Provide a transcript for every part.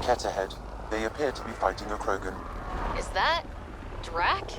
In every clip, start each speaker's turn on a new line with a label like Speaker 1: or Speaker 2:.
Speaker 1: Cat ahead. They appear to be fighting a Krogan.
Speaker 2: Is that Drac?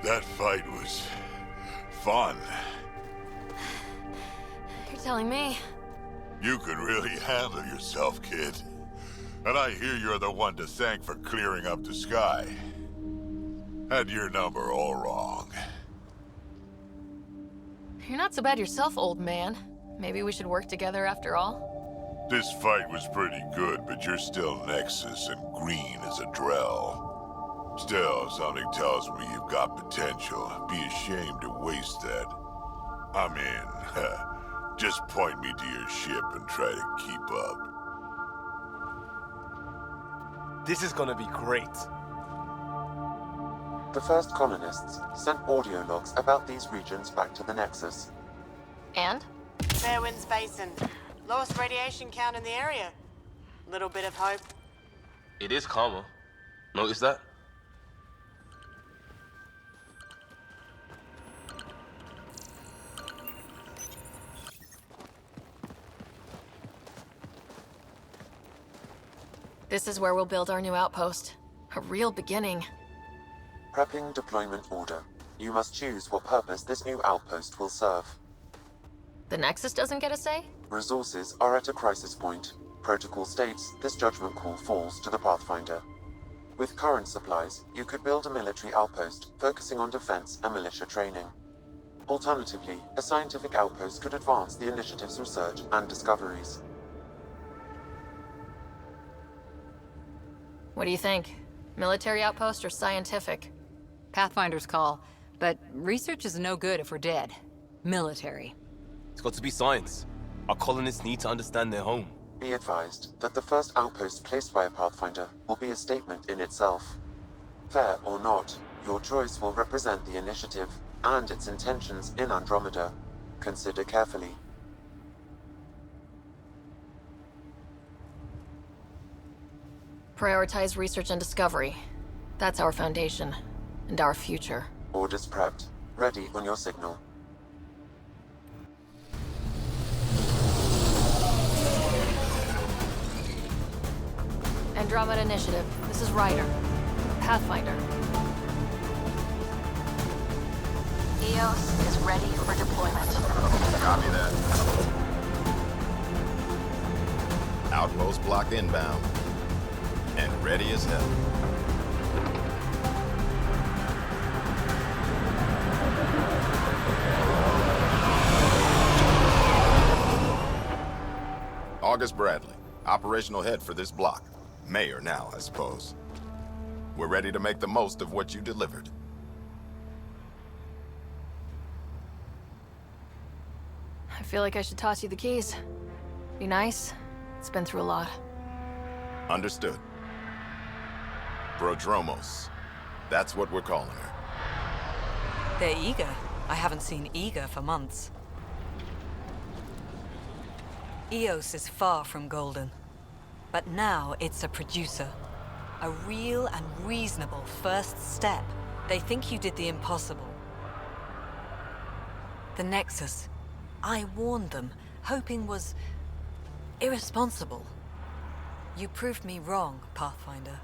Speaker 3: That fight was fun.
Speaker 2: You're telling me.
Speaker 3: You could really handle yourself, kid. And I hear you're the one to thank for clearing up the sky. Had your number all wrong.
Speaker 2: You're not so bad yourself, old man. Maybe we should work together after all?
Speaker 3: This fight was pretty good, but you're still Nexus and green as a Drell. Still, something tells me you've got potential. Be ashamed to waste that. I'm in. Just point me to your ship and try to keep up.
Speaker 4: This is gonna be great.
Speaker 1: The first colonists sent audio logs about these regions back to the Nexus.
Speaker 2: And?
Speaker 5: Fair winds basin. Lowest radiation count in the area. Little bit of hope.
Speaker 6: It is calmer. Notice that?
Speaker 2: This is where we'll build our new outpost. A real beginning.
Speaker 1: Prepping deployment order. You must choose what purpose this new outpost will serve.
Speaker 2: The Nexus doesn't get a say?
Speaker 1: Resources are at a crisis point. Protocol states this judgment call falls to the Pathfinder. With current supplies, you could build a military outpost, focusing on defense and militia training. Alternatively, a scientific outpost could advance the initiative's research and discoveries.
Speaker 2: What do you think? Military outpost or scientific?
Speaker 7: Pathfinder's call, but research is no good if we're dead. Military.
Speaker 6: It's got to be science. Our colonists need to understand their home.
Speaker 1: Be advised that the first outpost placed by a Pathfinder will be a statement in itself. Fair or not, your choice will represent the initiative and its intentions in Andromeda. Consider carefully.
Speaker 2: Prioritize research and discovery. That's our foundation, and our future.
Speaker 1: Orders prepped. Ready on your signal.
Speaker 2: Andromeda Initiative. This is Ryder. Pathfinder. EOS is ready for deployment.
Speaker 8: Copy that. Outpost block inbound. And ready as hell. August Bradley, operational head for this block. Mayor now, I suppose. We're ready to make the most of what you delivered.
Speaker 2: feel like I should toss you the keys. Be nice. It's been through a lot.
Speaker 8: Understood. Prodromos. That's what we're calling her.
Speaker 7: They're eager. I haven't seen eager for months. EOS is far from golden. But now it's a producer. A real and reasonable first step. They think you did the impossible. The Nexus. I warned them, hoping was irresponsible. You proved me wrong, Pathfinder.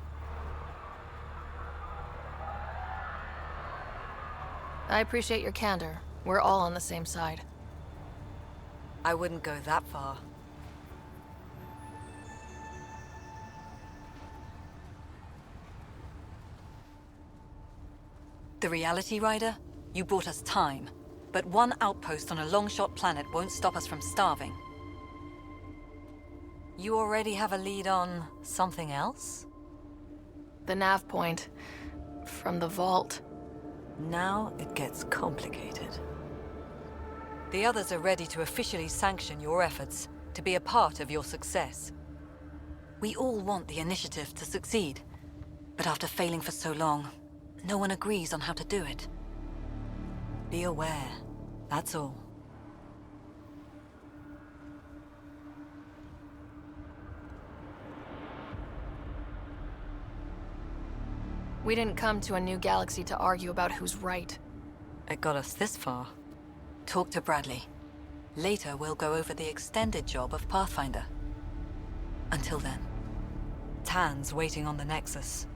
Speaker 2: I appreciate your candor. We're all on the same side.
Speaker 7: I wouldn't go that far. The Reality Rider? You brought us time. But one outpost on a long-shot planet won't stop us from starving. You already have a lead on something else?
Speaker 2: The nav point. From the vault.
Speaker 7: Now it gets complicated. The others are ready to officially sanction your efforts, to be a part of your success. We all want the initiative to succeed, but after failing for so long, no one agrees on how to do it. Be aware, that's all.
Speaker 2: We didn't come to a new galaxy to argue about who's right.
Speaker 7: It got us this far. Talk to Bradley. Later, we'll go over the extended job of Pathfinder. Until then, Tan's waiting on the Nexus.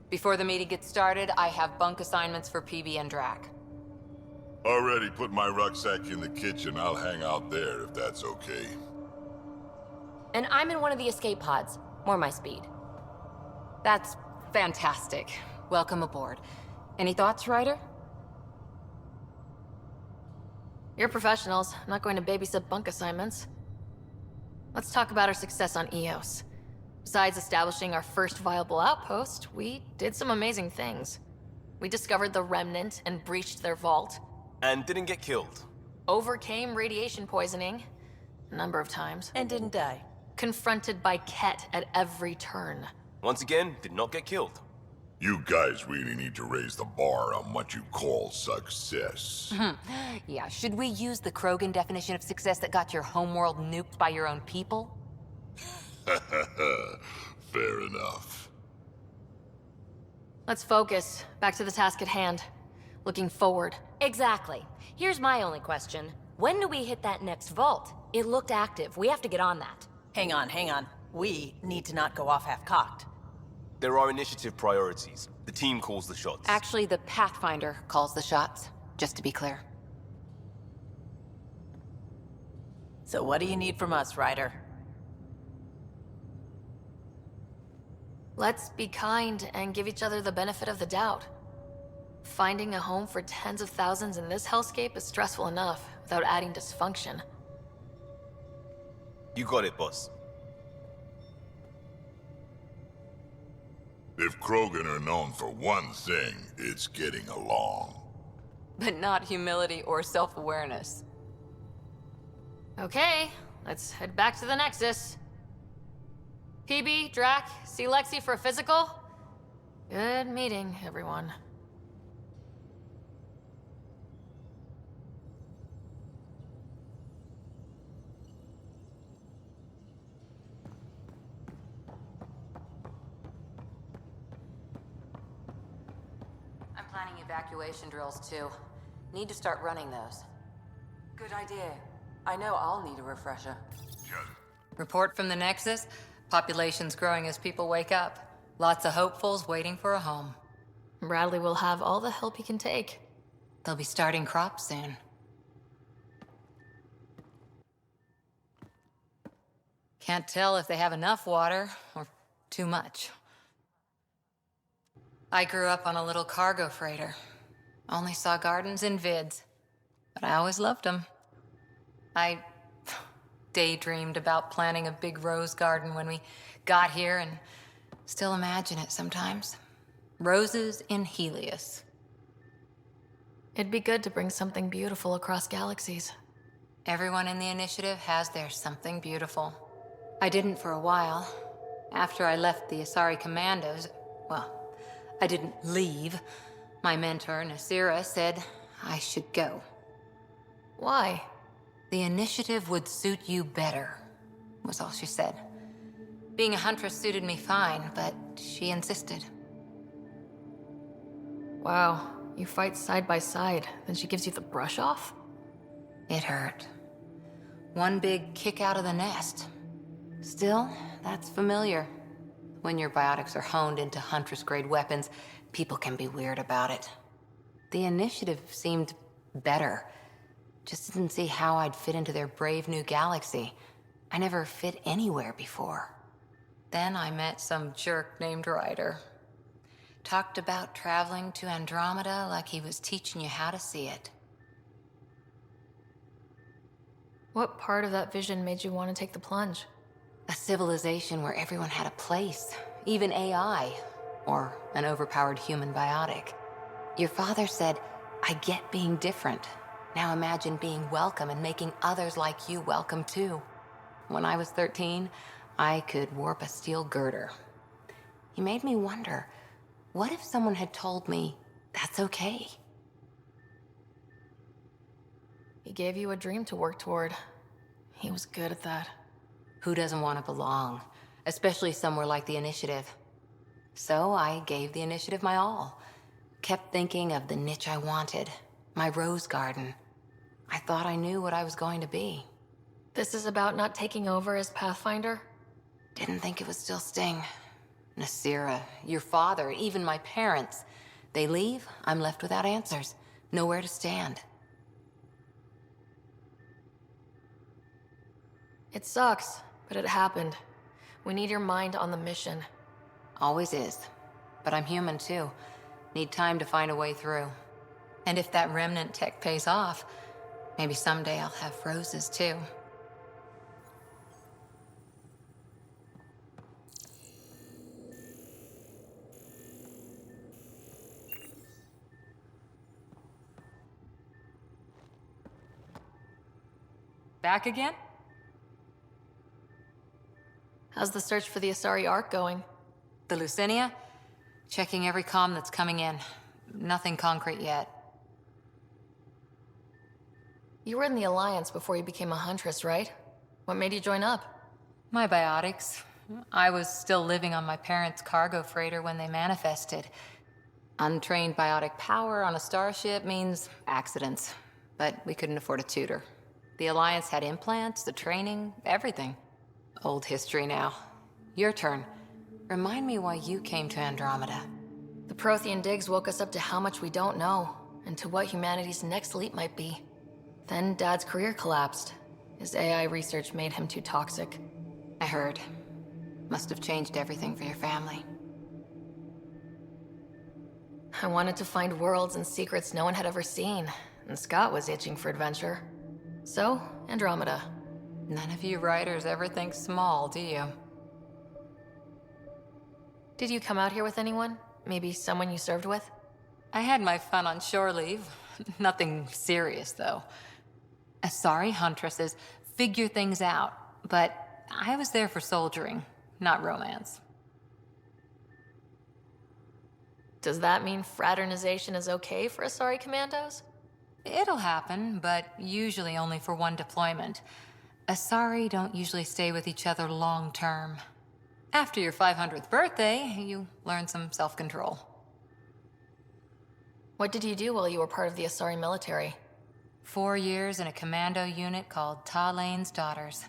Speaker 7: Before the meeting gets started, I have bunk assignments for PB and Drac.
Speaker 3: Already put my rucksack in the kitchen. I'll hang out there if that's okay.
Speaker 9: And I'm in one of the escape pods. More my speed.
Speaker 7: That's fantastic. Welcome aboard. Any thoughts, Ryder?
Speaker 2: You're professionals. I'm not going to babysit bunk assignments. Let's talk about our success on EOS. Besides establishing our first viable outpost, we did some amazing things. We discovered the Remnant and breached their vault.
Speaker 6: And didn't get killed.
Speaker 2: Overcame radiation poisoning a number of times.
Speaker 9: And didn't die.
Speaker 2: Confronted by Ket at every turn.
Speaker 6: Once again, did not get killed.
Speaker 3: You guys really need to raise the bar on what you call success.
Speaker 9: Yeah, should we use the Krogan definition of success that got your homeworld nuked by your own people?
Speaker 3: Fair enough.
Speaker 2: Let's focus. Back to the task at hand. Looking forward.
Speaker 9: Exactly. Here's my only question. When do we hit that next vault? It looked active. We have to get on that.
Speaker 10: Hang on. We need to not go off half-cocked.
Speaker 6: There are initiative priorities. The team calls the shots.
Speaker 9: Actually, the Pathfinder calls the shots, just to be clear.
Speaker 10: So what do you need from us, Ryder?
Speaker 2: Let's be kind and give each other the benefit of the doubt. Finding a home for tens of thousands in this hellscape is stressful enough without adding dysfunction.
Speaker 6: You got it, boss.
Speaker 3: If Krogan are known for one thing, it's getting along.
Speaker 9: But not humility or self-awareness.
Speaker 2: Okay, let's head back to the Nexus. PB, Drac, see Lexi for a physical? Good meeting, everyone.
Speaker 9: I'm planning evacuation drills too. Need to start running those.
Speaker 7: Good idea. I know I'll need a refresher.
Speaker 9: Report from the Nexus. Population's growing as people wake up. Lots of hopefuls waiting for a home.
Speaker 2: Bradley will have all the help he can take.
Speaker 9: They'll be starting crops soon. Can't tell if they have enough water or too much. I grew up on a little cargo freighter. Only saw gardens in vids, but I always loved them. I daydreamed about planting a big rose garden when we got here and still imagine it sometimes. Roses in Helios.
Speaker 2: It'd be good to bring something beautiful across galaxies.
Speaker 9: Everyone in the initiative has their something beautiful. I didn't for a while. After I left the Asari Commandos, well, I didn't leave. My mentor, Nasira, said I should go.
Speaker 2: Why?
Speaker 9: The initiative would suit you better, was all she said. Being a huntress suited me fine, but she insisted.
Speaker 2: Wow, you fight side by side, then she gives you the brush off?
Speaker 9: It hurt. One big kick out of the nest. Still, that's familiar. When your biotics are honed into huntress-grade weapons, people can be weird about it. The initiative seemed better. Just didn't see how I'd fit into their brave new galaxy. I never fit anywhere before. Then I met some jerk named Ryder. Talked about traveling to Andromeda like he was teaching you how to see it.
Speaker 2: What part of that vision made you want to take the plunge?
Speaker 9: A civilization where everyone had a place, even AI, or an overpowered human biotic. Your father said, I get being different. Now imagine being welcome and making others like you welcome too. When I was 13, I could warp a steel girder. He made me wonder, what if someone had told me that's okay?
Speaker 2: He gave you a dream to work toward. He was good at that.
Speaker 9: Who doesn't want to belong, especially somewhere like the Initiative? So I gave the Initiative my all. Kept thinking of the niche I wanted, my rose garden. I thought I knew what I was going to be.
Speaker 2: This is about not taking over as Pathfinder?
Speaker 9: Didn't think it would still sting. Nasira, your father, even my parents. They leave, I'm left without answers. Nowhere to stand.
Speaker 2: It sucks, but it happened. We need your mind on the mission.
Speaker 9: Always is. But I'm human too. Need time to find a way through. And if that remnant tech pays off, maybe someday I'll have roses too. Back again?
Speaker 2: How's the search for the Asari Ark going?
Speaker 9: The Lucinia? Checking every comm that's coming in. Nothing concrete yet.
Speaker 2: You were in the Alliance before you became a Huntress, right? What made you join up?
Speaker 9: My biotics. I was still living on my parents' cargo freighter when they manifested. Untrained biotic power on a starship means accidents. But we couldn't afford a tutor. The Alliance had implants, the training, everything. Old history now. Your turn. Remind me why you came to Andromeda.
Speaker 2: The Prothean digs woke us up to how much we don't know, and to what humanity's next leap might be. Then Dad's career collapsed. His AI research made him too toxic.
Speaker 9: I heard. Must have changed everything for your family.
Speaker 2: I wanted to find worlds and secrets no one had ever seen, and Scott was itching for adventure. So, Andromeda.
Speaker 9: None of you writers ever think small, do you?
Speaker 2: Did you come out here with anyone? Maybe someone you served with?
Speaker 9: I had my fun on shore leave. Nothing serious, though. Asari huntresses figure things out, but I was there for soldiering, not romance.
Speaker 2: Does that mean fraternization is okay for Asari commandos?
Speaker 9: It'll happen, but usually only for one deployment. Asari don't usually stay with each other long term. After your 500th birthday, you learn some self-control.
Speaker 2: What did you do while you were part of the Asari military?
Speaker 9: 4 years in a commando unit called Talane's Daughters.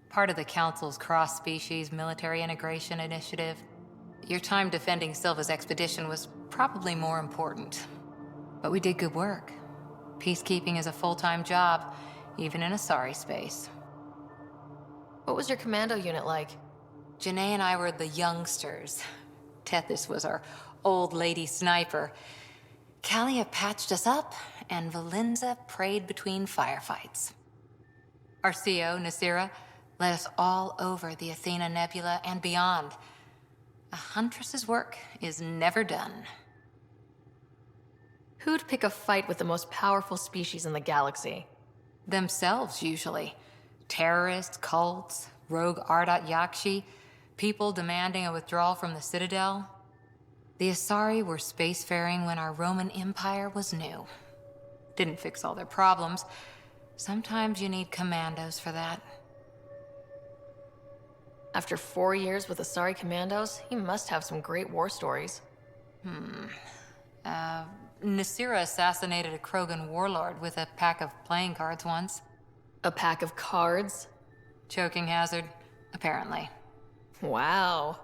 Speaker 9: Part of the Council's cross-species military integration initiative. Your time defending Silva's expedition was probably more important. But we did good work. Peacekeeping is a full-time job, even in Asari space.
Speaker 2: What was your commando unit like?
Speaker 9: Janae and I were the youngsters. Tethys was our old lady sniper. Kalia patched us up, and Valenza prayed between firefights. Our CO, Nasira, led us all over the Athena Nebula and beyond. A huntress's work is never done.
Speaker 2: Who'd pick a fight with the most powerful species in the galaxy?
Speaker 9: Themselves, usually. Terrorists, cults, rogue Ardat Yakshi, people demanding a withdrawal from the Citadel. The Asari were spacefaring when our Roman Empire was new. Didn't fix all their problems. Sometimes you need commandos for that.
Speaker 2: After 4 years with Asari commandos, you must have some great war stories.
Speaker 9: Nasira assassinated a Krogan warlord with a pack of playing cards once.
Speaker 2: A pack of cards?
Speaker 9: Choking hazard, apparently.
Speaker 2: Wow.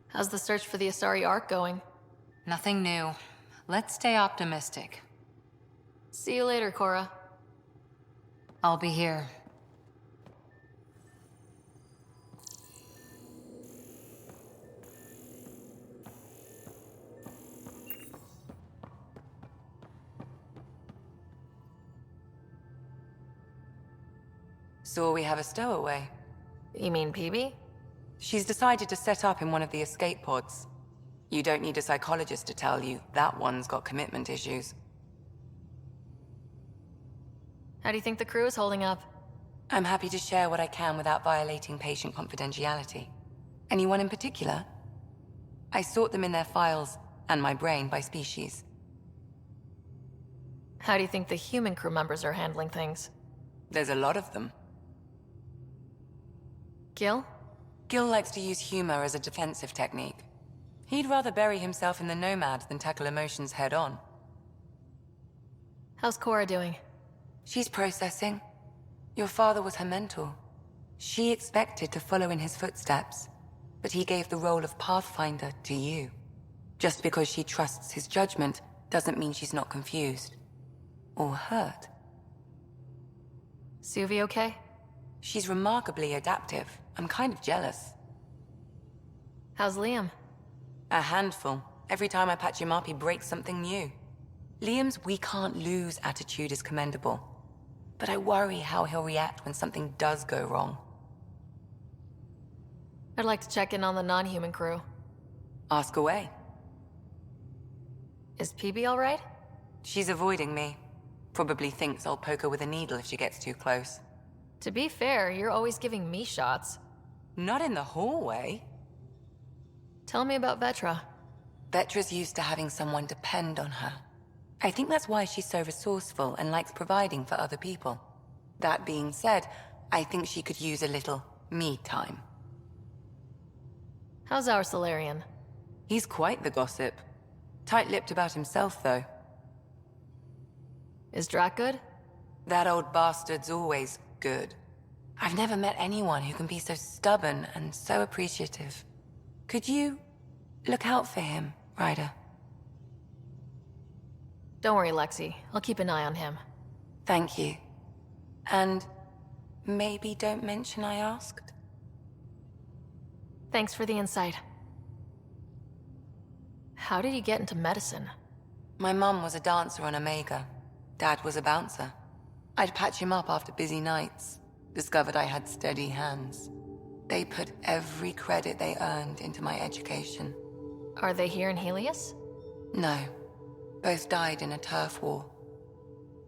Speaker 2: How's the search for the Asari Ark going?
Speaker 9: Nothing new. Let's stay optimistic.
Speaker 2: See you later, Cora.
Speaker 9: I'll be here.
Speaker 11: So we have a stowaway.
Speaker 2: You mean PB?
Speaker 11: She's decided to set up in one of the escape pods. You don't need a psychologist to tell you that one's got commitment issues.
Speaker 2: How do you think the crew is holding up?
Speaker 11: I'm happy to share what I can without violating patient confidentiality. Anyone in particular? I sort them in their files and my brain by species.
Speaker 2: How do you think the human crew members are handling things?
Speaker 11: There's a lot of them.
Speaker 2: Gil?
Speaker 11: Gil likes to use humor as a defensive technique. He'd rather bury himself in the Nomad than tackle emotions head-on.
Speaker 2: How's Cora doing?
Speaker 11: She's processing. Your father was her mentor. She expected to follow in his footsteps, but he gave the role of Pathfinder to you. Just because she trusts his judgment doesn't mean she's not confused. Or hurt.
Speaker 2: Suvi okay?
Speaker 11: She's remarkably adaptive. I'm kind of jealous.
Speaker 2: How's Liam?
Speaker 11: A handful. Every time I patch him up, he breaks something new. Liam's we can't lose attitude is commendable. But I worry how he'll react when something does go wrong.
Speaker 2: I'd like to check in on the non-human crew.
Speaker 11: Ask away.
Speaker 2: Is PB all right?
Speaker 11: She's avoiding me. Probably thinks I'll poke her with a needle if she gets too close.
Speaker 2: To be fair, you're always giving me shots.
Speaker 11: Not in the hallway.
Speaker 2: Tell me about Vetra.
Speaker 11: Vetra's used to having someone depend on her. I think that's why she's so resourceful and likes providing for other people. That being said, I think she could use a little me time.
Speaker 2: How's our Solarian?
Speaker 11: He's quite the gossip. Tight-lipped about himself, though.
Speaker 2: Is Drac good?
Speaker 11: That old bastard's always good. I've never met anyone who can be so stubborn and so appreciative. Could you look out for him, Ryder?
Speaker 2: Don't worry, Lexi. I'll keep an eye on him.
Speaker 11: Thank you. And maybe don't mention I asked?
Speaker 2: Thanks for the insight. How did you get into medicine?
Speaker 11: My mum was a dancer on Omega. Dad was a bouncer. I'd patch him up after busy nights. Discovered I had steady hands. They put every credit they earned into my education.
Speaker 2: Are they here in Helios?
Speaker 11: No. Both died in a turf war.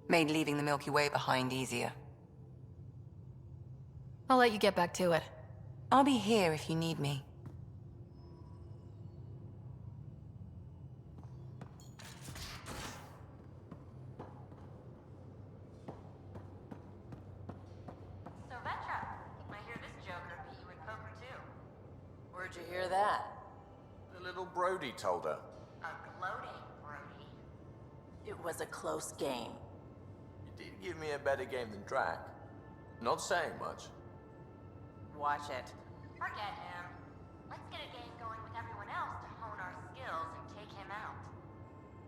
Speaker 11: Made leaving the Milky Way behind easier.
Speaker 2: I'll let you get back to it.
Speaker 11: I'll be here if you need me.
Speaker 10: So, Vetra, I hear this joker beat you at poker too. Where'd you hear that?
Speaker 12: The little Brody told her.
Speaker 10: A gloating Brody. It was a close game.
Speaker 12: You did give me a better game than Drac. Not saying much.
Speaker 10: Watch it.
Speaker 13: Forget him. Let's get a game going with everyone else to hone our skills and take him out.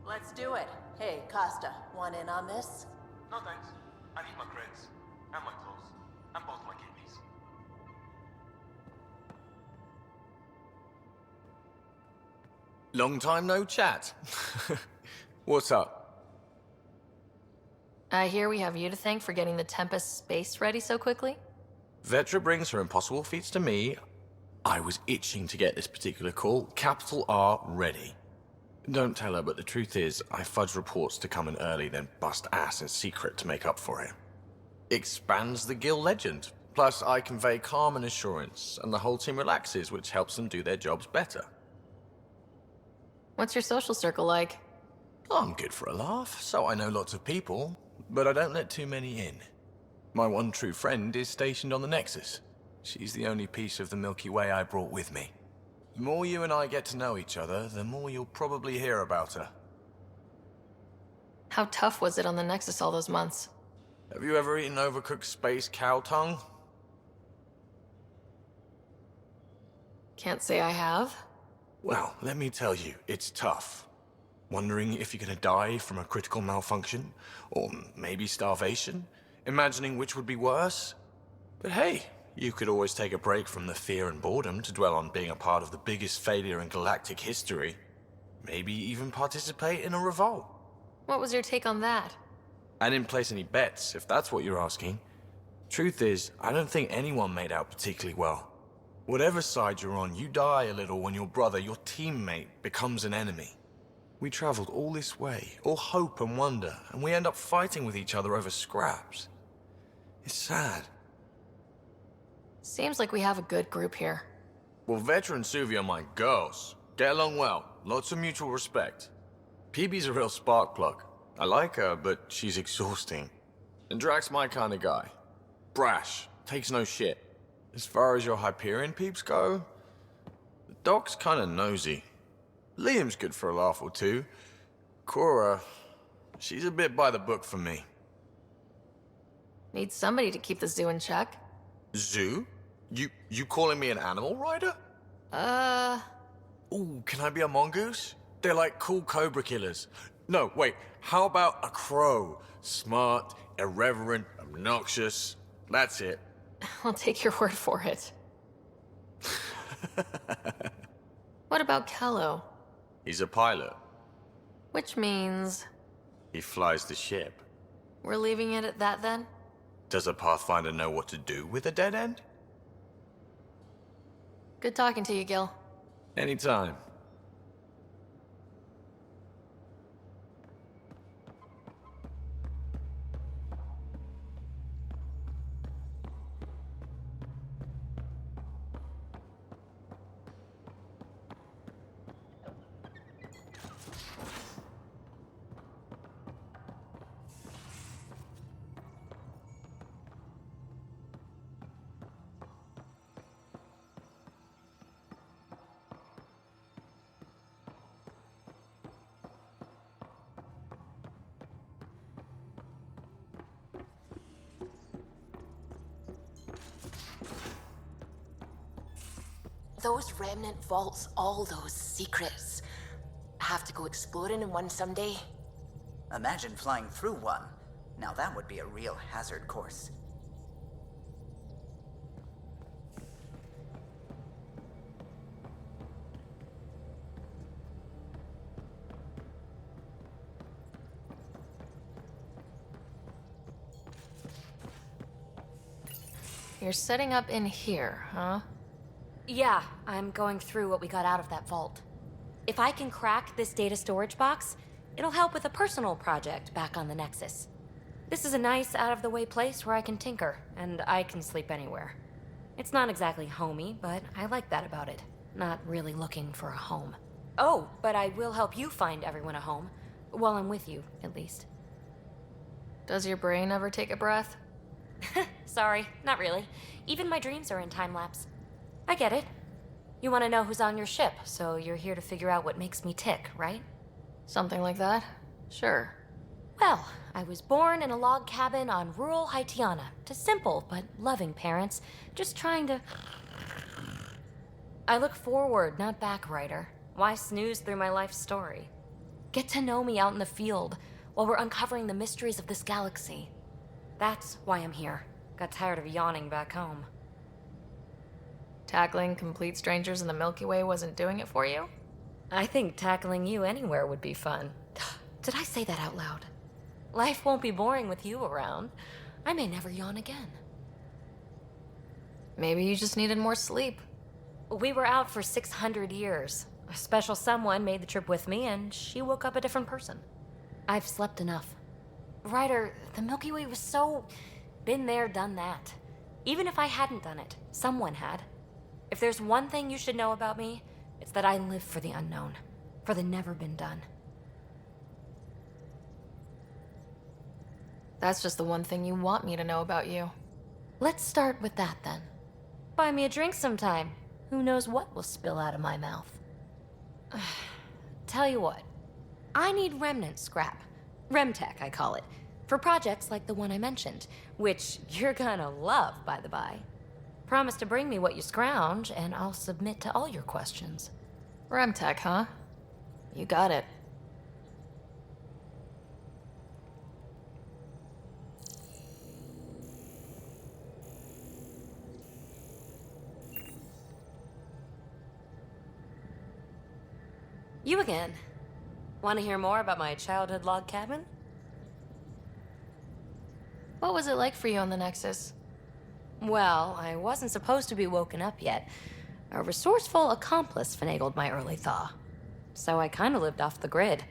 Speaker 10: Let's do it. Hey, Costa, want in on this?
Speaker 4: No thanks. I need my creds. And my clothes. And both my kidneys.
Speaker 12: Long time no chat. What's up?
Speaker 2: I hear we have you to thank for getting the Tempest space ready so quickly?
Speaker 12: Vetra brings her impossible feats to me. I was itching to get this particular call. Capital R ready. Don't tell her, but the truth is, I fudge reports to come in early, then bust ass in secret to make up for it. Expands the guild legend. Plus, I convey calm and assurance, and the whole team relaxes, which helps them do their jobs better.
Speaker 2: What's your social circle like?
Speaker 12: I'm good for a laugh, so I know lots of people, but I don't let too many in. My one true friend is stationed on the Nexus. She's the only piece of the Milky Way I brought with me. The more you and I get to know each other, the more you'll probably hear about her.
Speaker 2: How tough was it on the Nexus all those months?
Speaker 12: Have you ever eaten overcooked space cow tongue?
Speaker 2: Can't say I have.
Speaker 12: Well, let me tell you, it's tough. Wondering if you're gonna die from a critical malfunction, or maybe starvation, imagining which would be worse. But hey, you could always take a break from the fear and boredom to dwell on being a part of the biggest failure in galactic history. Maybe even participate in a revolt.
Speaker 2: What was your take on that?
Speaker 12: I didn't place any bets, if that's what you're asking. Truth is, I don't think anyone made out particularly well. Whatever side you're on, you die a little when your brother, your teammate, becomes an enemy. We traveled all this way, all hope and wonder, and we end up fighting with each other over scraps. It's sad.
Speaker 2: Seems like we have a good group here.
Speaker 12: Well, Vetra and Suvi are my girls. Get along well, lots of mutual respect. PB's a real spark plug. I like her, but she's exhausting. And Drac's my kind of guy. Brash, takes no shit. As far as your Hyperion peeps go, the Doc's kinda nosy. Liam's good for a laugh or two. Cora, she's a bit by the book for me.
Speaker 2: Need somebody to keep the zoo in check.
Speaker 12: Zoo? You calling me an animal rider? Ooh, can I be a mongoose? They're like cool cobra killers. No, wait, how about a crow? Smart, irreverent, obnoxious. That's it.
Speaker 2: I'll take your word for it. What about Kello?
Speaker 12: He's a pilot.
Speaker 2: Which means...
Speaker 12: He flies the ship.
Speaker 2: We're leaving it at that then?
Speaker 12: Does a Pathfinder know what to do with a dead end?
Speaker 2: Good talking to you, Gil.
Speaker 12: Anytime.
Speaker 10: Those remnant vaults, all those secrets. Have to go exploring in one someday.
Speaker 14: Imagine flying through one. Now that would be a real hazard course.
Speaker 2: You're setting up in here, huh?
Speaker 15: Yeah, I'm going through what we got out of that vault. If I can crack this data storage box, it'll help with a personal project back on the Nexus. This is a nice, out-of-the-way place where I can tinker, and I can sleep anywhere. It's not exactly homey, but I like that about it. Not really looking for a home. Oh, but I will help you find everyone a home. While I'm with you, at least.
Speaker 2: Does your brain ever take a breath?
Speaker 15: Sorry, not really. Even my dreams are in time-lapse. I get it. You want to know who's on your ship, so you're here to figure out what makes me tick, right?
Speaker 2: Something like that? Sure.
Speaker 15: Well, I was born in a log cabin on rural Haitiana to simple but loving parents, just trying to... I look forward, not back, writer. Why snooze through my life story? Get to know me out in the field while we're uncovering the mysteries of this galaxy. That's why I'm here. Got tired of yawning back home.
Speaker 2: Tackling complete strangers in the Milky Way wasn't doing it for you?
Speaker 15: I think tackling you anywhere would be fun. Did I say that out loud? Life won't be boring with you around. I may never yawn again.
Speaker 2: Maybe you just needed more sleep.
Speaker 15: We were out for 600 years. A special someone made the trip with me, and she woke up a different person. I've slept enough. Ryder, the Milky Way was so... been there, done that. Even if I hadn't done it, someone had. If there's one thing you should know about me, it's that I live for the unknown. For the never been done.
Speaker 2: That's just the one thing you want me to know about you.
Speaker 15: Let's start with that, then. Buy me a drink sometime. Who knows what will spill out of my mouth. Tell you what. I need remnant scrap. Remtech, I call it. For projects like the one I mentioned. Which you're gonna love, by the by. Promise to bring me what you scrounge, and I'll submit to all your questions.
Speaker 2: Remtech, huh? You got it.
Speaker 15: You again. Want to hear more about my childhood log cabin?
Speaker 2: What was it like for you on the Nexus?
Speaker 15: Well, I wasn't supposed to be woken up yet. A resourceful accomplice finagled my early thaw. So I kind of lived off the grid.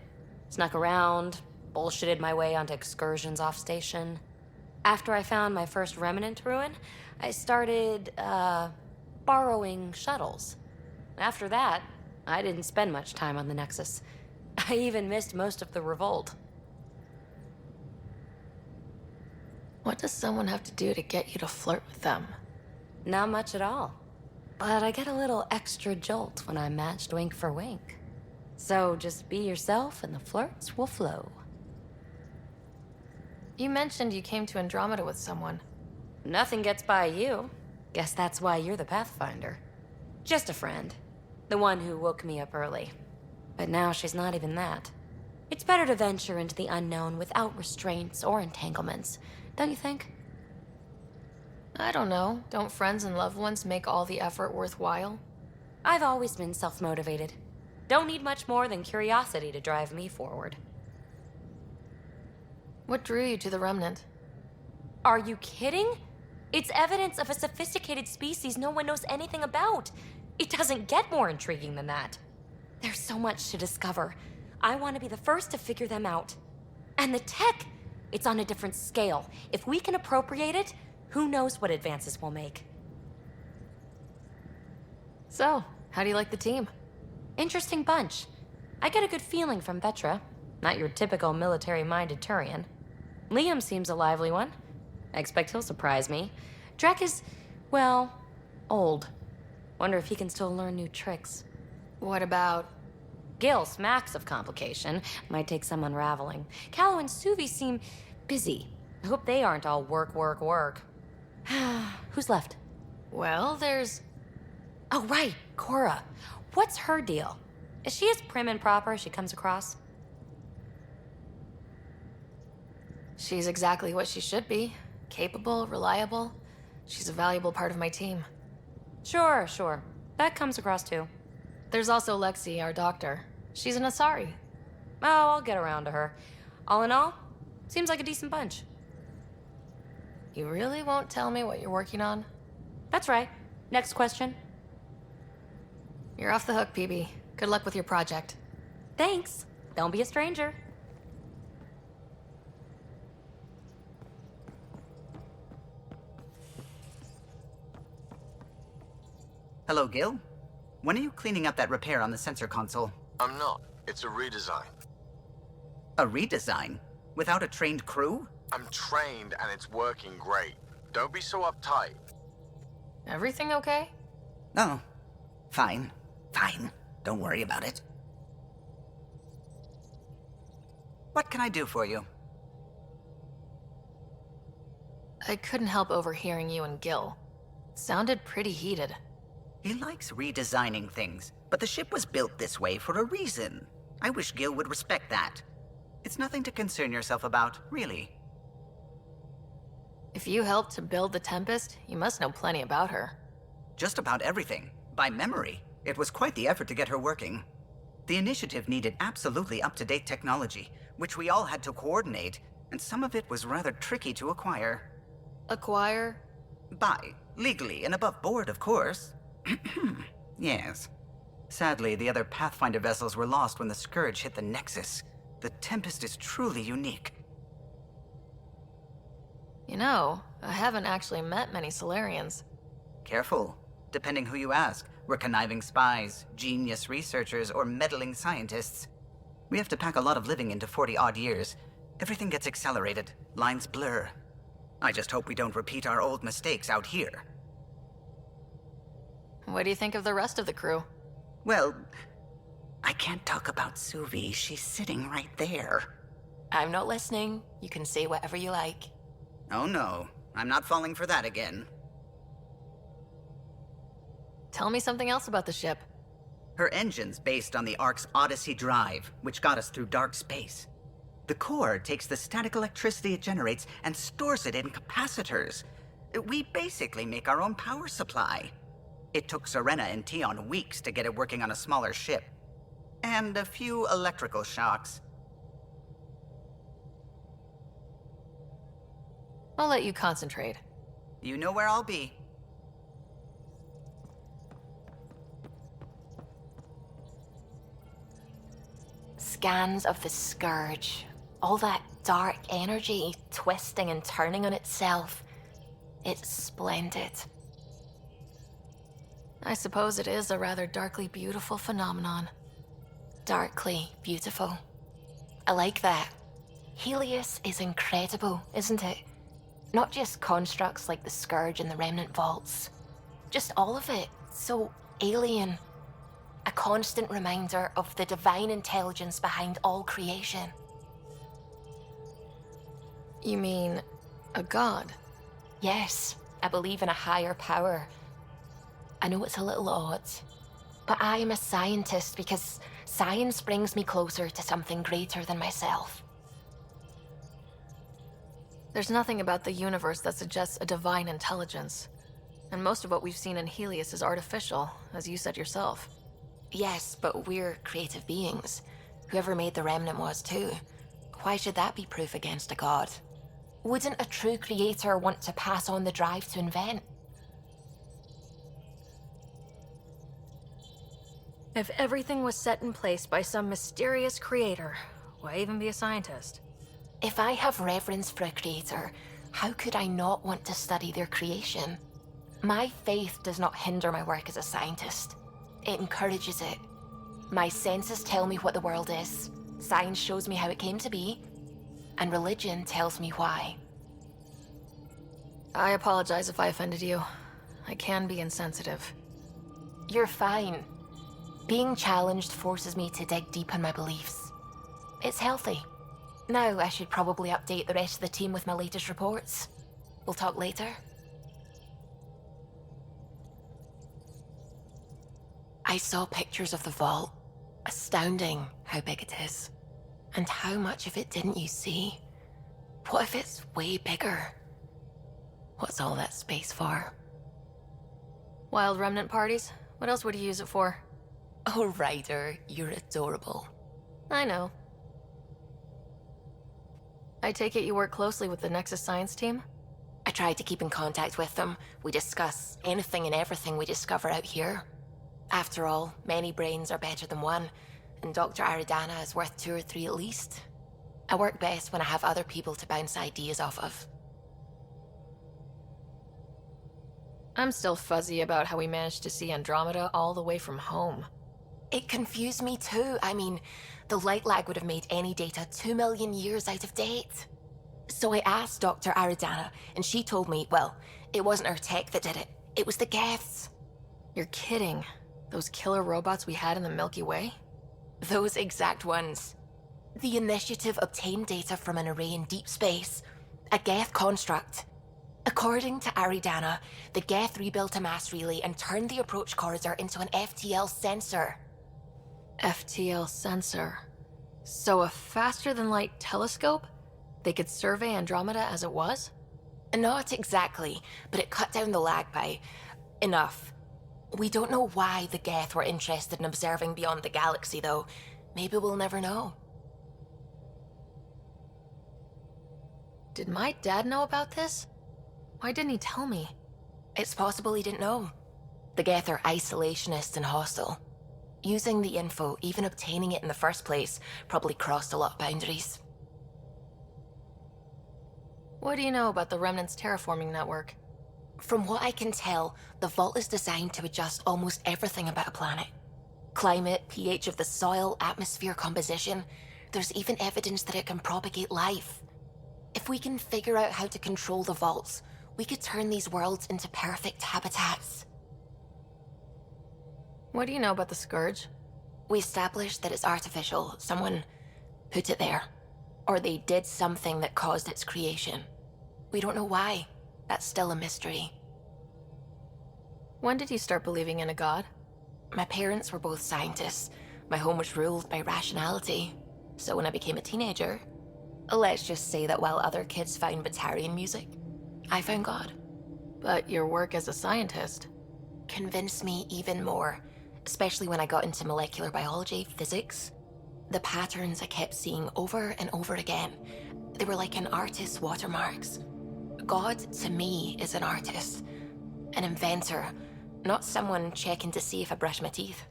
Speaker 15: Snuck around, bullshitted my way onto excursions off station. After I found my first remnant ruin, I started, borrowing shuttles. After that, I didn't spend much time on the Nexus. I even missed most of the revolt.
Speaker 2: What does someone have to do to get you to flirt with them?
Speaker 15: Not much at all. But I get a little extra jolt when I'm matched wink for wink. So just be yourself and the flirts will flow.
Speaker 2: You mentioned you came to Andromeda with someone.
Speaker 15: Nothing gets by you. Guess that's why you're the Pathfinder. Just a friend. The one who woke me up early. But now she's not even that. It's better to venture into the unknown without restraints or entanglements, don't you think?
Speaker 2: I don't know. Don't friends and loved ones make all the effort worthwhile?
Speaker 15: I've always been self-motivated. Don't need much more than curiosity to drive me forward.
Speaker 2: What drew you to the Remnant?
Speaker 15: Are you kidding? It's evidence of a sophisticated species no one knows anything about. It doesn't get more intriguing than that. There's so much to discover. I want to be the first to figure them out. And the tech, it's on a different scale. If we can appropriate it, who knows what advances we'll make.
Speaker 2: So, how do you like the team?
Speaker 15: Interesting bunch. I get a good feeling from Vetra. Not your typical military-minded Turian. Liam seems a lively one. I expect he'll surprise me. Drek is, well, old. Wonder if he can still learn new tricks.
Speaker 2: What about...
Speaker 15: Gil smacks of complication. Might take some unraveling. Callow and Suvi seem busy. I hope they aren't all work, work, work. Who's left?
Speaker 2: Well, there's...
Speaker 15: Oh, right, Cora. What's her deal? Is she as prim and proper as she comes across?
Speaker 2: She's exactly what she should be. Capable, reliable. She's a valuable part of my team.
Speaker 15: Sure. That comes across too.
Speaker 2: There's also Lexi, our doctor. She's an Asari.
Speaker 15: Oh, I'll get around to her. All in all, seems like a decent bunch.
Speaker 2: You really won't tell me what you're working on?
Speaker 15: That's right. Next question.
Speaker 2: You're off the hook, PB. Good luck with your project.
Speaker 15: Thanks. Don't be a stranger.
Speaker 14: Hello, Gil. When are you cleaning up that repair on the sensor console?
Speaker 12: I'm not. It's a redesign.
Speaker 14: A redesign? Without a trained crew?
Speaker 12: I'm trained and it's working great. Don't be so uptight.
Speaker 2: Everything okay?
Speaker 14: Oh, fine. Don't worry about it. What can I do for you?
Speaker 2: I couldn't help overhearing you and Gil. It sounded pretty heated.
Speaker 14: He likes redesigning things, but the ship was built this way for a reason. I wish Gil would respect that. It's nothing to concern yourself about, really.
Speaker 2: If you helped to build the Tempest, you must know plenty about her.
Speaker 14: Just about everything, by memory. It was quite the effort to get her working. The initiative needed absolutely up-to-date technology, which we all had to coordinate, and some of it was rather tricky to acquire.
Speaker 2: Acquire?
Speaker 14: Buy, legally and above board, of course. Yes. Sadly, the other Pathfinder vessels were lost when the Scourge hit the Nexus. The Tempest is truly unique.
Speaker 2: You know, I haven't actually met many Solarians.
Speaker 14: Careful. Depending who you ask, we're conniving spies, genius researchers, or meddling scientists. We have to pack a lot of living into 40-odd years. Everything gets accelerated. Lines blur. I just hope we don't repeat our old mistakes out here.
Speaker 2: What do you think of the rest of the crew?
Speaker 14: Well, I can't talk about Suvi. She's sitting right there.
Speaker 10: I'm not listening. You can say whatever you like.
Speaker 14: Oh no, I'm not falling for that again.
Speaker 2: Tell me something else about the ship.
Speaker 14: Her engine's based on the Ark's Odyssey drive, which got us through dark space. The core takes the static electricity it generates and stores it in capacitors. We basically make our own power supply. It took Serena and Tion weeks to get it working on a smaller ship. And a few electrical shocks.
Speaker 2: I'll let you concentrate.
Speaker 14: You know where I'll be.
Speaker 10: Scans of the Scourge. All that dark energy twisting and turning on itself. It's splendid.
Speaker 2: I suppose it is a rather darkly beautiful phenomenon.
Speaker 10: Darkly beautiful. I like that. Helios is incredible, isn't it? Not just constructs like the Scourge and the Remnant Vaults. Just all of it. So alien. A constant reminder of the divine intelligence behind all creation.
Speaker 2: You mean a god?
Speaker 10: Yes, I believe in a higher power. I know it's a little odd, but I am a scientist because science brings me closer to something greater than myself.
Speaker 2: There's nothing about the universe that suggests a divine intelligence. And most of what we've seen in Helios is artificial, as you said yourself.
Speaker 10: Yes, but we're creative beings. Whoever made the Remnant was too. Why should that be proof against a god? Wouldn't a true creator want to pass on the drive to invent?
Speaker 2: If everything was set in place by some mysterious creator, why even be a scientist?
Speaker 10: If I have reverence for a creator, how could I not want to study their creation? My faith does not hinder my work as a scientist. It encourages it. My senses tell me what the world is. Science shows me how it came to be. And religion tells me why.
Speaker 2: I apologize if I offended you. I can be insensitive.
Speaker 10: You're fine. Being challenged forces me to dig deep in my beliefs. It's healthy. Now I should probably update the rest of the team with my latest reports. We'll talk later. I saw pictures of the vault. Astounding how big it is. And how much of it didn't you see? What if it's way bigger? What's all that space for?
Speaker 2: Wild remnant parties? What else would you use it for?
Speaker 10: Oh, Ryder, you're adorable.
Speaker 2: I know. I take it you work closely with the Nexus science team?
Speaker 10: I try to keep in contact with them. We discuss anything and everything we discover out here. After all, many brains are better than one, and Dr. Aridana is worth 2 or 3 at least. I work best when I have other people to bounce ideas off of.
Speaker 2: I'm still fuzzy about how we managed to see Andromeda all the way from home.
Speaker 10: It confused me too. I mean, the light lag would have made any data 2 million years out of date. So I asked Dr. Aridana, and she told me, well, it wasn't her tech that did it. It was the Geths.
Speaker 2: You're kidding. Those killer robots we had in the Milky Way?
Speaker 10: Those exact ones. The initiative obtained data from an array in deep space, a Geth construct. According to Aridana, the Geth rebuilt a mass relay and turned the approach corridor into an FTL sensor.
Speaker 2: FTL sensor. So a faster-than-light telescope? They could survey Andromeda as it was?
Speaker 10: Not exactly, but it cut down the lag by enough. We don't know why the Geth were interested in observing beyond the galaxy, though. Maybe we'll never know.
Speaker 2: Did my dad know about this? Why didn't he tell me?
Speaker 10: It's possible he didn't know. The Geth are isolationist and hostile. Using the info, even obtaining it in the first place, probably crossed a lot of boundaries.
Speaker 2: What do you know about the Remnant's terraforming network?
Speaker 10: From what I can tell, the vault is designed to adjust almost everything about a planet. Climate, pH of the soil, atmosphere composition. There's even evidence that it can propagate life. If we can figure out how to control the vaults, we could turn these worlds into perfect habitats.
Speaker 2: What do you know about the Scourge?
Speaker 10: We established that it's artificial. Someone put it there. Or they did something that caused its creation. We don't know why. That's still a mystery.
Speaker 2: When did you start believing in a god?
Speaker 10: My parents were both scientists. My home was ruled by rationality. So when I became a teenager, let's just say that while other kids found Batarian music, I found God.
Speaker 2: But your work as a scientist
Speaker 10: convinced me even more, especially when I got into molecular biology, physics. The patterns I kept seeing over and over again, they were like an artist's watermarks. God, to me, is an artist, an inventor, not someone checking to see if I brush my teeth.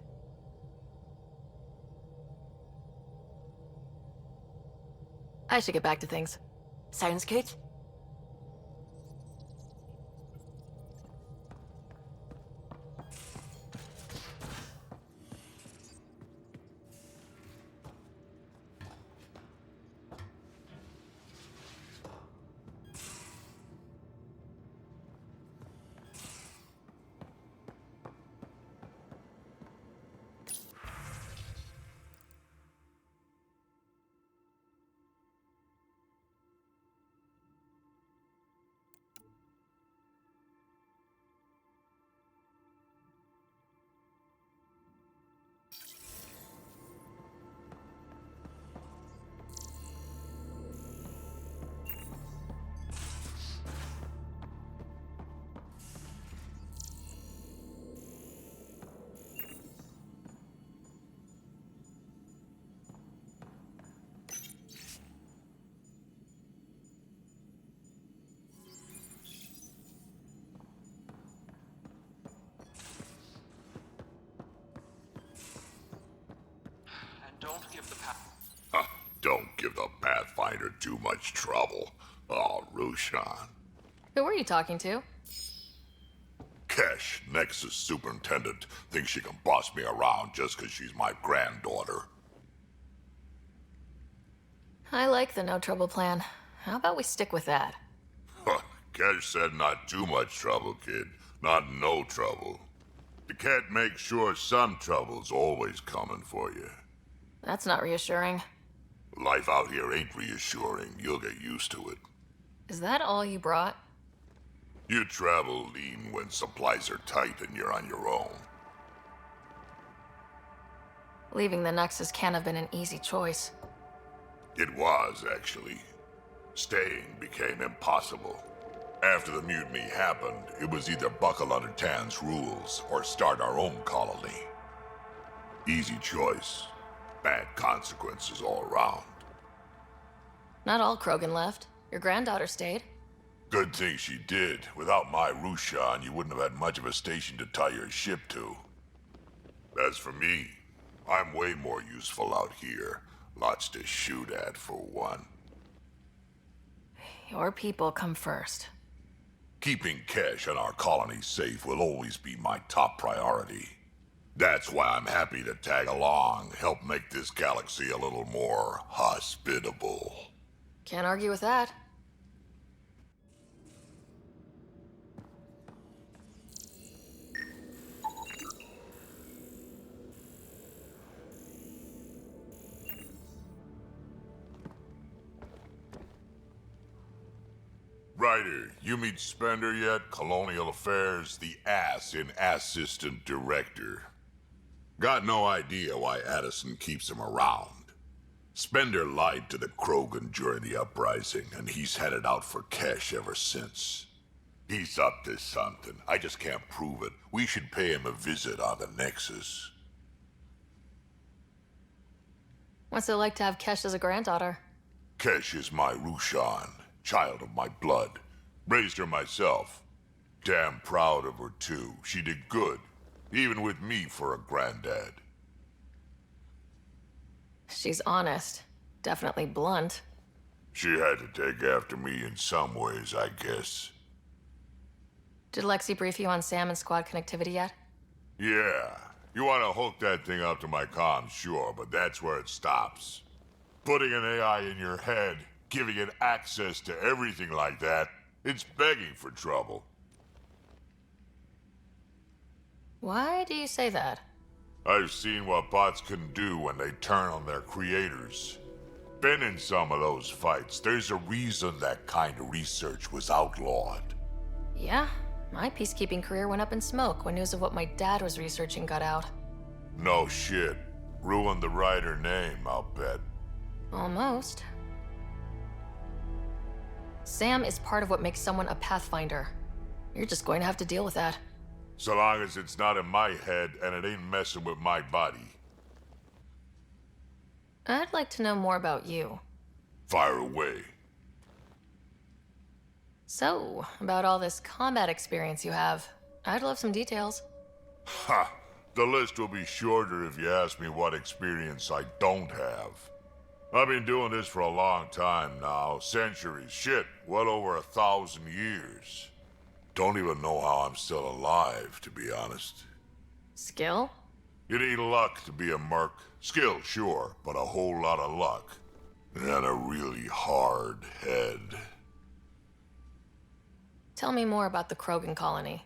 Speaker 2: I should get back to things.
Speaker 10: Sounds good.
Speaker 3: Don't give the Pathfinder too much trouble. Oh, Roshan.
Speaker 2: Who were you talking to?
Speaker 3: Kesh, Nexus Superintendent, thinks she can boss me around just because she's my granddaughter.
Speaker 2: I like the no trouble plan. How about we stick with that?
Speaker 3: Kesh said not too much trouble, kid. Not no trouble. You can't make sure some trouble's always coming for you.
Speaker 2: That's not reassuring.
Speaker 3: Life out here ain't reassuring. You'll get used to it.
Speaker 2: Is that all you brought?
Speaker 3: You travel lean when supplies are tight and you're on your own.
Speaker 2: Leaving the Nexus can't have been an easy choice.
Speaker 3: It was, actually. Staying became impossible. After the mutiny happened, it was either buckle under Tan's rules or start our own colony. Easy choice. Bad consequences all around.
Speaker 2: Not all Krogan left. Your granddaughter stayed.
Speaker 3: Good thing she did. Without my Rushan, you wouldn't have had much of a station to tie your ship to. As for me, I'm way more useful out here. Lots to shoot at, for one.
Speaker 2: Your people come first.
Speaker 3: Keeping Kesh and our colony safe will always be my top priority. That's why I'm happy to tag along, help make this galaxy a little more hospitable.
Speaker 2: Can't argue with that.
Speaker 3: Ryder, you meet Spender yet? Colonial Affairs, the ass in Assistant Director. Got no idea why Addison keeps him around. Spender lied to the Krogan during the uprising, and he's had it out for Kesh ever since. He's up to something. I just can't prove it. We should pay him a visit on the Nexus.
Speaker 2: What's it like to have Kesh as a granddaughter?
Speaker 3: Kesh is my Rushan, child of my blood. Raised her myself. Damn proud of her, too. She did good, even with me for a granddad.
Speaker 2: She's honest. Definitely blunt.
Speaker 3: She had to take after me in some ways, I guess.
Speaker 2: Did Lexi brief you on Sam and squad connectivity yet?
Speaker 3: Yeah. You want to hook that thing up to my comms, sure, but that's where it stops. Putting an AI in your head, giving it access to everything like that, it's begging for trouble.
Speaker 2: Why do you say that?
Speaker 3: I've seen what bots can do when they turn on their creators. Been in some of those fights. There's a reason that kind of research was outlawed.
Speaker 2: Yeah, my peacekeeping career went up in smoke when news of what my dad was researching got out.
Speaker 3: No shit. Ruined the writer name, I'll bet.
Speaker 2: Almost. Sam is part of what makes someone a Pathfinder. You're just going to have to deal with that.
Speaker 3: So long as it's not in my head and it ain't messing with my body.
Speaker 2: I'd like to know more about you.
Speaker 3: Fire away.
Speaker 2: So, about all this combat experience you have, I'd love some details.
Speaker 3: Ha! The list will be shorter if you ask me what experience I don't have. I've been doing this for a long time now. Centuries. Shit, well over 1,000 years. Don't even know how I'm still alive, to be honest.
Speaker 2: Skill?
Speaker 3: You need luck to be a merc. Skill, sure, but a whole lot of luck. And a really hard head.
Speaker 2: Tell me more about the Krogan colony.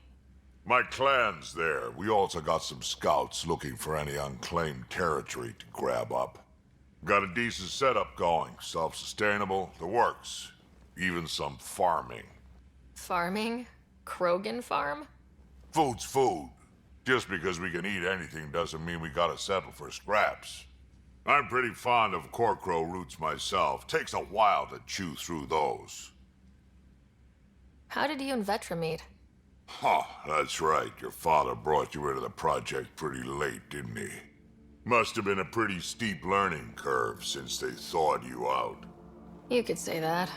Speaker 3: My clan's there. We also got some scouts looking for any unclaimed territory to grab up. Got a decent setup going. Self-sustainable, the works. Even some farming.
Speaker 2: Farming? Krogan farm?
Speaker 3: Food's food. Just because we can eat anything doesn't mean we gotta settle for scraps. I'm pretty fond of Corcrow roots myself. Takes a while to chew through those.
Speaker 2: How did you and Vetra meet?
Speaker 3: Huh, that's right. Your father brought you into the project pretty late, didn't he? Must have been a pretty steep learning curve since they thawed you out.
Speaker 2: You could say that.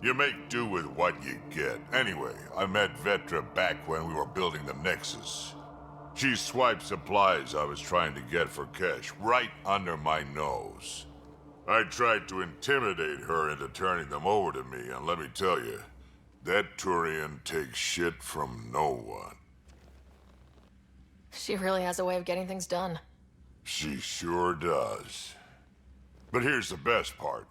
Speaker 3: You make do with what you get. Anyway, I met Vetra back when we were building the Nexus. She swiped supplies I was trying to get for Kesh right under my nose. I tried to intimidate her into turning them over to me, and let me tell you, that Turian takes shit from no one.
Speaker 2: She really has a way of getting things done.
Speaker 3: She sure does. But here's the best part.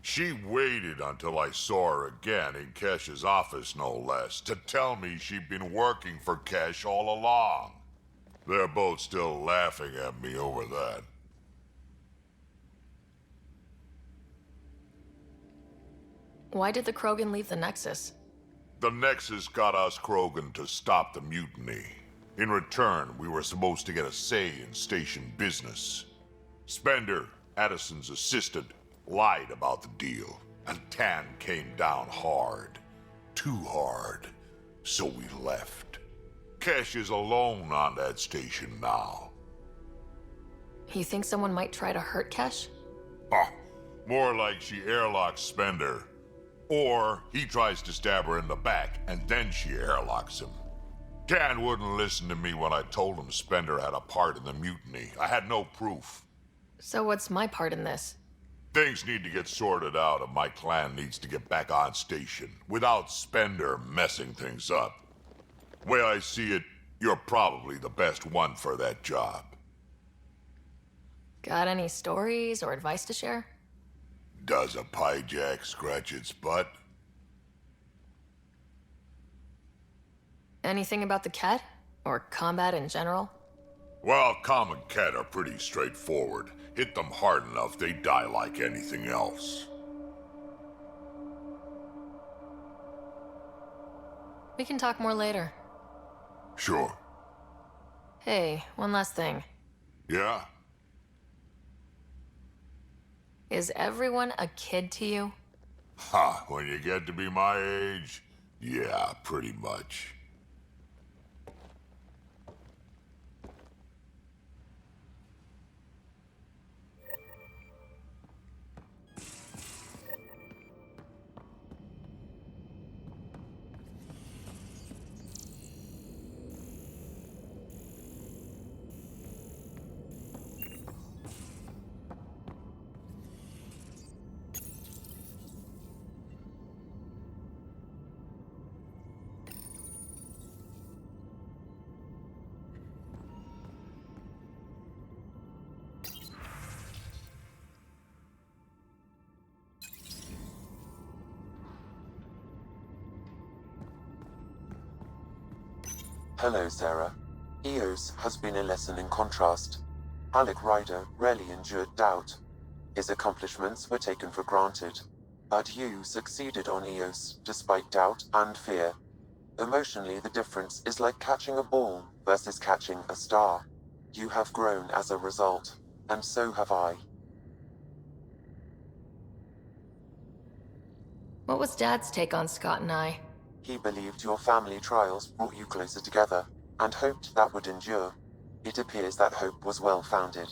Speaker 3: She waited until I saw her again in Kesh's office, no less, to tell me she'd been working for Kesh all along. They're both still laughing at me over that.
Speaker 2: Why did the Krogan leave the Nexus?
Speaker 3: The Nexus got us Krogan to stop the mutiny. In return, we were supposed to get a say in station business. Spender, Addison's assistant, lied about the deal, and Tan came down hard. Too hard. So we left. Kesh is alone on that station now.
Speaker 2: You think someone might try to hurt Kesh?
Speaker 3: Huh. More like she airlocks Spender. Or he tries to stab her in the back, and then she airlocks him. Tan wouldn't listen to me when I told him Spender had a part in the mutiny. I had no proof.
Speaker 2: So what's my part in this?
Speaker 3: Things need to get sorted out, and my clan needs to get back on station, without Spender messing things up. Way I see it, you're probably the best one for that job.
Speaker 2: Got any stories or advice to share?
Speaker 3: Does a pie jack scratch its butt?
Speaker 2: Anything about the Ket? Or combat in general?
Speaker 3: Well, common Ket are pretty straightforward. Hit them hard enough, they die like anything else.
Speaker 2: We can talk more later.
Speaker 3: Sure.
Speaker 2: Hey, one last thing.
Speaker 3: Yeah?
Speaker 2: Is everyone a kid to you?
Speaker 3: Ha, when you get to be my age, yeah, pretty much.
Speaker 1: Hello, Sarah. Eos has been a lesson in contrast. Alec Ryder rarely endured doubt. His accomplishments were taken for granted. But you succeeded on Eos, despite doubt and fear. Emotionally, the difference is like catching a ball versus catching a star. You have grown as a result, and so have I.
Speaker 2: What was Dad's take on Scott and I?
Speaker 1: He believed your family trials brought you closer together, and hoped that would endure. It appears that hope was well-founded.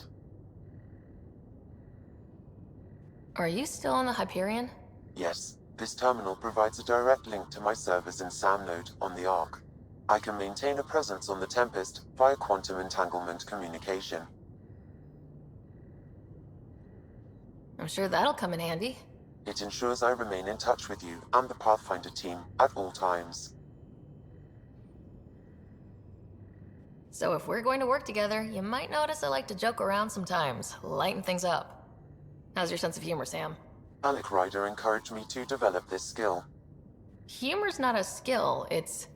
Speaker 2: Are you still on the Hyperion?
Speaker 1: Yes, this terminal provides a direct link to my servers in Samnode on the Ark. I can maintain a presence on the Tempest via quantum entanglement communication.
Speaker 2: I'm sure that'll come in handy.
Speaker 1: It ensures I remain in touch with you and the Pathfinder team at all times.
Speaker 2: So if we're going to work together, you might notice I like to joke around sometimes, lighten things up. How's your sense of humor, Sam?
Speaker 1: Alec Ryder encouraged me to develop this skill.
Speaker 2: Humor's not a skill, it's...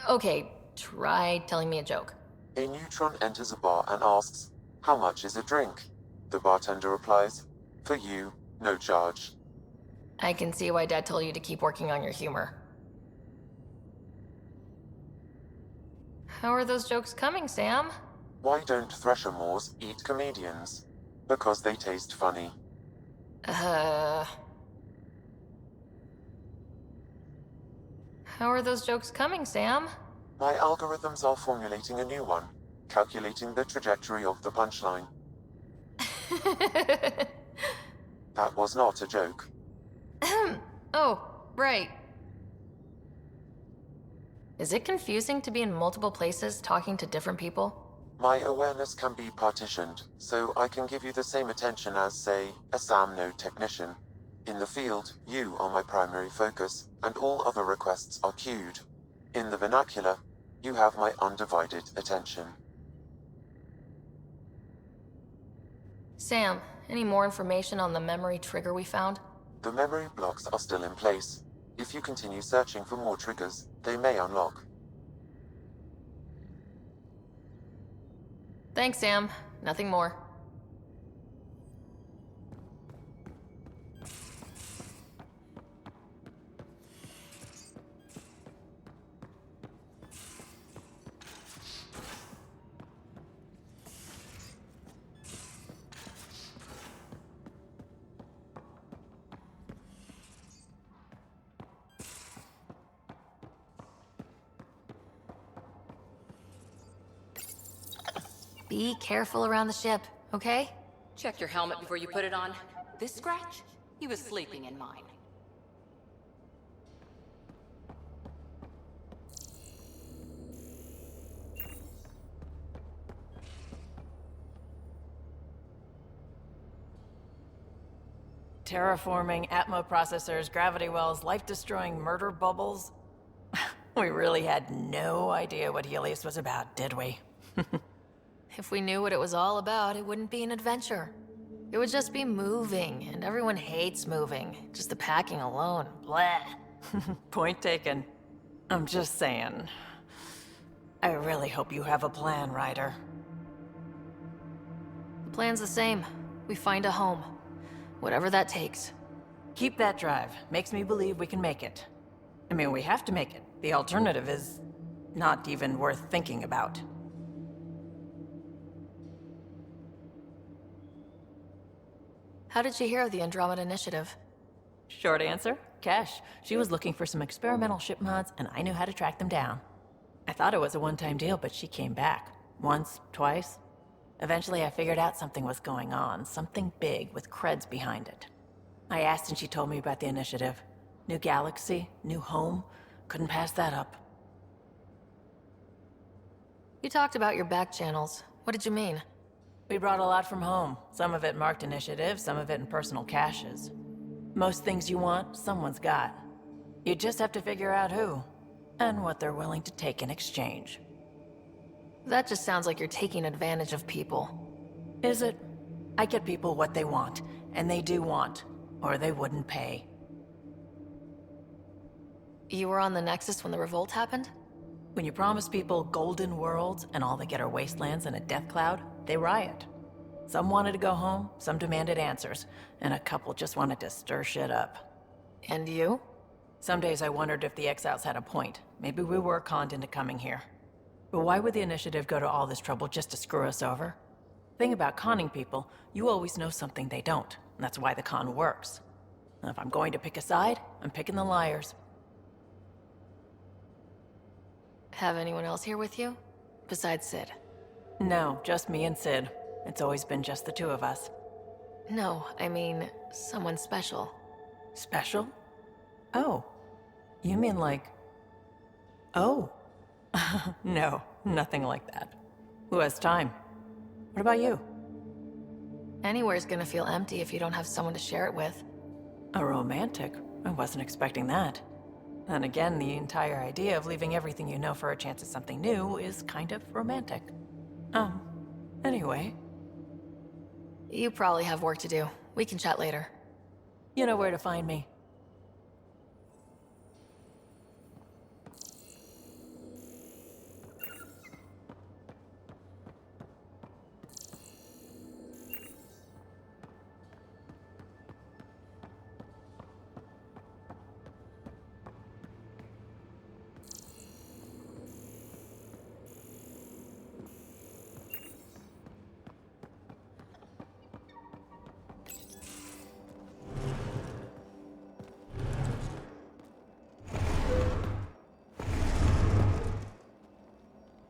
Speaker 2: Okay, try telling me a joke.
Speaker 1: A neutron enters a bar and asks, "How much is a drink?" The bartender replies, "For you, no charge."
Speaker 2: I can see why Dad told you to keep working on your humor. How are those jokes coming, Sam?
Speaker 1: Why don't Thresher Moors eat comedians? Because they taste funny.
Speaker 2: How are those jokes coming, Sam?
Speaker 1: My algorithms are formulating a new one, calculating the trajectory of the punchline. That was not a joke.
Speaker 2: Oh, right. Is it confusing to be in multiple places talking to different people?
Speaker 1: My awareness can be partitioned, so I can give you the same attention as, say, a SAM node technician. In the field, you are my primary focus, and all other requests are queued. In the vernacular, you have my undivided attention.
Speaker 2: Sam, any more information on the memory trigger we found?
Speaker 1: The memory blocks are still in place. If you continue searching for more triggers, they may unlock.
Speaker 2: Thanks, Sam. Nothing more. Be careful around the ship, okay?
Speaker 15: Check your helmet before you put it on. This scratch? He was sleeping in mine.
Speaker 16: Terraforming, Atmo processors, gravity wells, life-destroying murder bubbles. We really had no idea what Helios was about, did we?
Speaker 2: If we knew what it was all about, it wouldn't be an adventure. It would just be moving, and everyone hates moving. Just the packing alone, bleh.
Speaker 16: Point taken. I'm just saying. I really hope you have a plan, Ryder.
Speaker 2: The plan's the same. We find a home. Whatever that takes.
Speaker 16: Keep that drive. Makes me believe we can make it. I mean, we have to make it. The alternative is not even worth thinking about.
Speaker 2: How did you hear of the Andromeda Initiative?
Speaker 16: Short answer, Cash. She was looking for some experimental ship mods, and I knew how to track them down. I thought it was a one-time deal, but she came back. Once, twice. Eventually, I figured out something was going on. Something big with creds behind it. I asked and she told me about the initiative. New galaxy, new home. Couldn't pass that up.
Speaker 2: You talked about your back channels. What did you mean?
Speaker 16: We brought a lot from home. Some of it marked initiative, some of it in personal caches. Most things you want, someone's got. You just have to figure out who, and what they're willing to take in exchange.
Speaker 2: That just sounds like you're taking advantage of people.
Speaker 16: Is it? I get people what they want, and they do want, or they wouldn't pay.
Speaker 2: You were on the Nexus when the revolt happened?
Speaker 16: When you promise people golden worlds and all they get are wastelands and a death cloud, they riot. Some wanted to go home, some demanded answers, and a couple just wanted to stir shit up.
Speaker 2: And you?
Speaker 16: Some days I wondered if the exiles had a point. Maybe we were conned into coming here. But why would the initiative go to all this trouble just to screw us over? Thing about conning people, you always know something they don't, and that's why the con works. And if I'm going to pick a side, I'm picking the liars.
Speaker 2: Have anyone else here with you? Besides Sid?
Speaker 16: No, just me and Sid. It's always been just the two of us.
Speaker 2: No, I mean, someone special.
Speaker 16: Special? Oh. You mean like... Oh. No, nothing like that. Who has time? What about you?
Speaker 2: Anywhere's gonna feel empty if you don't have someone to share it with.
Speaker 16: A romantic? I wasn't expecting that. And again, the entire idea of leaving everything you know for a chance at something new is kind of romantic. Anyway.
Speaker 2: You probably have work to do. We can chat later.
Speaker 16: You know where to find me.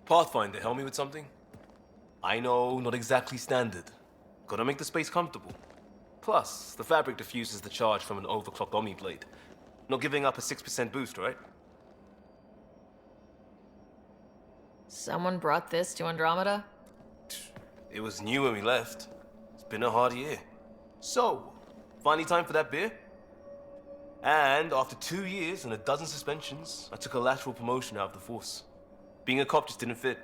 Speaker 6: Pathfinder, help me with something? I know, not exactly standard. Gotta make the space comfortable. Plus, the fabric diffuses the charge from an overclocked Omni blade. Not giving up a 6% boost, right?
Speaker 2: Someone brought this to Andromeda?
Speaker 6: It was new when we left. It's been a hard year. So, finally time for that beer? And after 2 years and a dozen suspensions, I took a lateral promotion out of the force. Being a cop just didn't fit.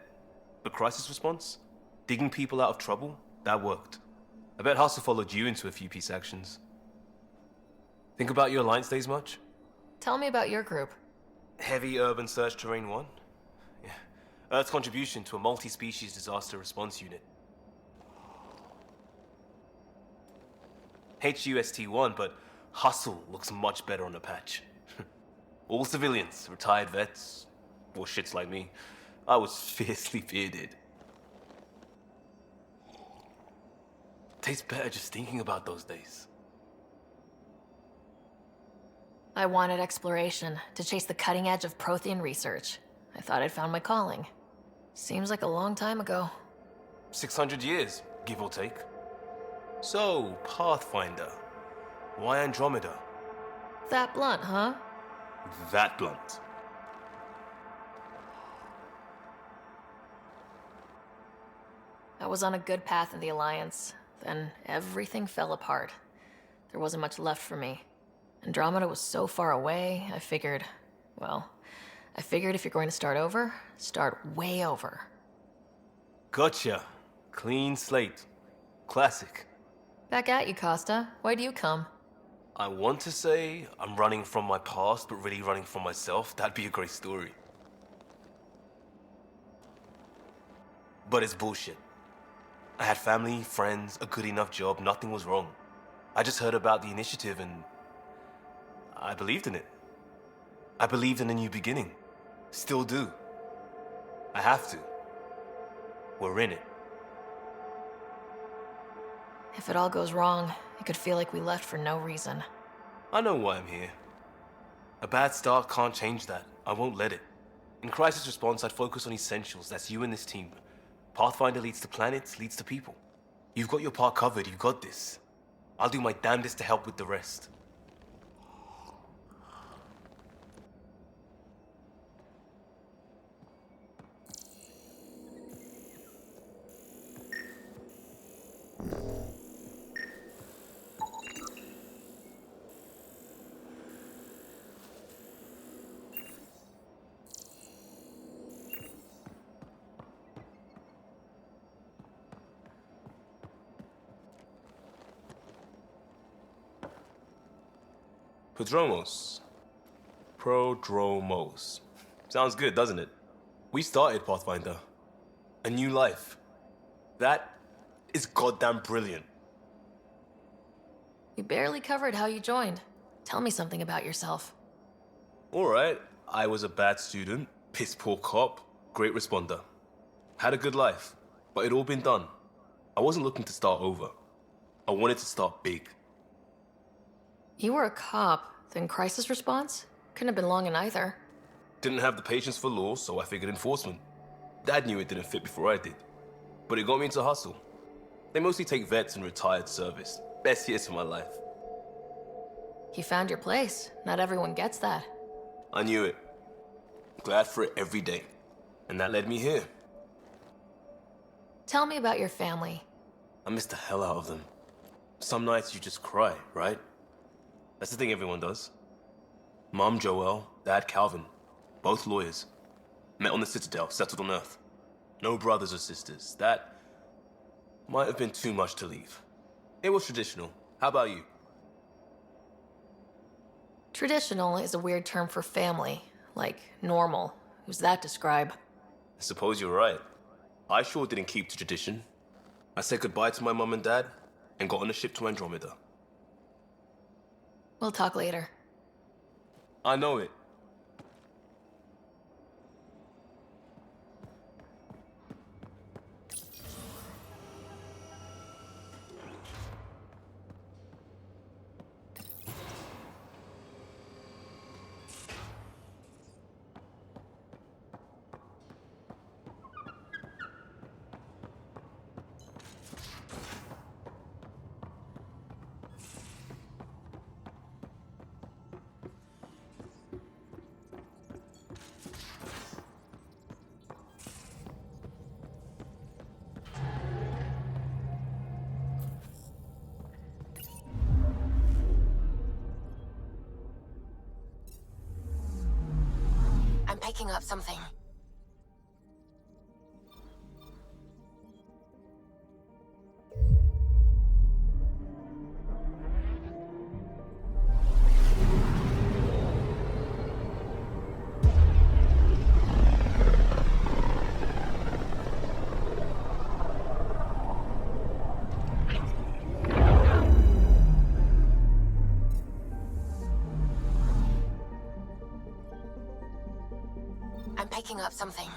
Speaker 6: But crisis response? Digging people out of trouble? That worked. I bet Hustle followed you into a few peace actions. Think about your Alliance days much?
Speaker 2: Tell me about your group.
Speaker 6: Heavy Urban Search Terrain 1? Yeah. Earth's contribution to a multi-species disaster response unit. HUST-1, but Hustle looks much better on the patch. All civilians, retired vets, or shits like me. I was fiercely bearded. Tastes better just thinking about those days.
Speaker 2: I wanted exploration, to chase the cutting edge of Prothean research. I thought I'd found my calling. Seems like a long time ago.
Speaker 6: 600 years, give or take. So, Pathfinder. Why Andromeda?
Speaker 2: That blunt, huh?
Speaker 6: That blunt.
Speaker 2: I was on a good path in the Alliance. Then everything fell apart. There wasn't much left for me. Andromeda was so far away, I figured if you're going to start over, start way over.
Speaker 6: Gotcha. Clean slate. Classic.
Speaker 2: Back at you, Costa. Why do you come?
Speaker 6: I want to say I'm running from my past, but really running from myself. That'd be a great story. But it's bullshit. I had family, friends, a good enough job, nothing was wrong. I just heard about the initiative and I believed in it. I believed in a new beginning. Still do. I have to. We're in it.
Speaker 2: If it all goes wrong, it could feel like we left for no reason.
Speaker 6: I know why I'm here. A bad start can't change that. I won't let it. In crisis response, I'd focus on essentials. That's you and this team. Pathfinder leads to planets, leads to people. You've got your part covered, you've got this. I'll do my damnedest to help with the rest. Prodromos. Sounds good, doesn't it? We started Pathfinder. A new life. That is goddamn brilliant.
Speaker 2: You barely covered how you joined. Tell me something about yourself.
Speaker 6: Alright, I was a bad student, piss poor cop, great responder. Had a good life, but it'd all been done. I wasn't looking to start over. I wanted to start big.
Speaker 2: You were a cop, then crisis response? Couldn't have been long in either.
Speaker 6: Didn't have the patience for law, so I figured enforcement. Dad knew it didn't fit before I did. But it got me into hustle. They mostly take vets and retired service. Best years of my life.
Speaker 2: You found your place. Not everyone gets that.
Speaker 6: I knew it. Glad for it every day. And that led me here.
Speaker 2: Tell me about your family.
Speaker 6: I miss the hell out of them. Some nights you just cry, right? That's the thing everyone does. Mom Joelle, Dad Calvin. Both lawyers. Met on the Citadel, settled on Earth. No brothers or sisters. That might have been too much to leave. It was traditional. How about you?
Speaker 2: Traditional is a weird term for family. Like normal. Who's that describe?
Speaker 6: I suppose you're right. I sure didn't keep to tradition. I said goodbye to my mom and dad and got on a ship to Andromeda.
Speaker 2: We'll talk later.
Speaker 6: I know it.
Speaker 10: I'm picking up something. I'm picking up something.